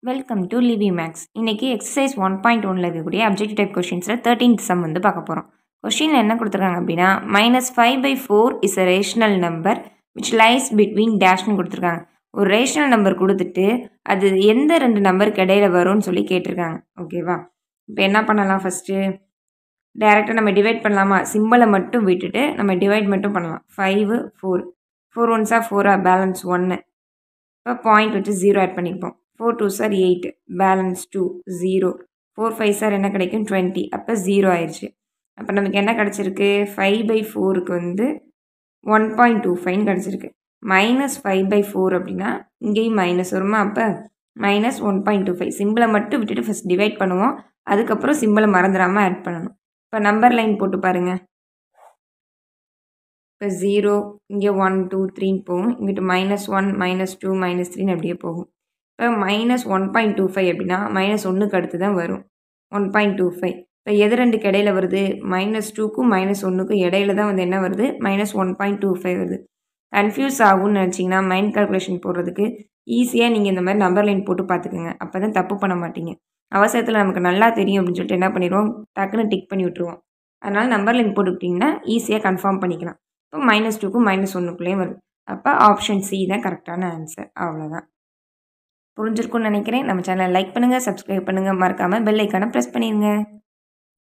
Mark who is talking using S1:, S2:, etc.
S1: Welcome to லிவி மேக்ஸ். இன்னைக்கு எக்ஸசைஸ் 1.1ல் இருக்கக்கூடிய அப்ஜெக்டிவ் டைப் கொஷின்ஸில் 13th சம் வந்து பார்க்க போகிறோம். கொஷினில் என்ன கொடுத்துருக்காங்க அப்படின்னா -5/4 is a rational number which lies between டேஷ்னு கொடுத்துருக்காங்க. ஒரு ரேஷனல் நம்பர் கொடுத்துட்டு அது எந்த ரெண்டு நம்பருக்கு இடையில வரும்னு சொல்லி கேட்டிருக்காங்க. ஓகேவா? இப்போ என்ன பண்ணலாம்? ஃபஸ்ட்டு டேரெக்டாக நம்ம டிவைட் பண்ணலாமா? சிம்பிளை மட்டும் விட்டுட்டு நம்ம டிவைட் மட்டும் பண்ணலாம். 5 4 4 1s 4 பேலன்ஸ் 1. இப்போ பாயிண்ட் வச்சு 0 ஆட் பண்ணிப்போம். 4 2s 8 பேலன்ஸ் 2 0. 4 5s என்ன கிடைக்கும்? 20. அப்போ 0 ஆயிடுச்சு. அப்போ நமக்கு என்ன கிடச்சிருக்கு? 5/4க்கு வந்து 1.25 கிடச்சிருக்கு. -5/4 அப்படின்னா இங்கேயும் மைனஸ் வருமா? அப்போ -1.25. சிம்பிளை மட்டும் விட்டுட்டு ஃபஸ்ட் டிவைட் பண்ணுவோம். அதுக்கப்புறம் சிம்பிளை மறந்துடாமல் ஆட் பண்ணணும். இப்போ நம்பர் லைன் போட்டு பாருங்கள். இப்போ 0 இங்கே 1 2 3ன்னு போகும். இங்கிட்டு -1 -2 -3ன்னு அப்படியே போகும். இப்போ -1.25 அப்படின்னா -1க்கு அடுத்து தான் வரும் 1.25. இப்போ எது ரெண்டுக்கு இடையில வருது? -2க்கும் -1க்கும் இடையில தான் வந்து என்ன வருது? -1.25 வருது. கன்ஃபியூஸ் ஆகும்னு நினச்சிங்கன்னா மைண்ட் கால்குலேஷன் போடுறதுக்கு ஈஸியாக நீங்கள் இந்த மாதிரி நம்பர் லைன் போட்டு பார்த்துக்குங்க. அப்போ தான் தப்பு பண்ண மாட்டீங்க. அவசரத்தில் நமக்கு நல்லா தெரியும் அப்படின்னு சொல்லிட்டு என்ன பண்ணிடுவோம்? டக்குன்னு டிக் பண்ணி விட்டுருவோம். அதனால் நம்பர் லைன் போட்டுக்கிட்டிங்கன்னா ஈஸியாக கன்ஃபார்ம் பண்ணிக்கலாம். இப்போ -2க்கும் -1க்குள்ளேயும் வருது. அப்போ ஆப்ஷன் சி தான் கரெக்டான ஆன்சர். அவ்வளோதான். புரிஞ்சிருக்கும்னு நினைக்கிறேன். நம்ம சேனலை லைக் பண்ணுங்கள், சப்ஸ்கிரைப் பண்ணுங்கள், மறக்காமல் பெல் ஐக்கானை ப்ரெஸ் பண்ணிடுங்க.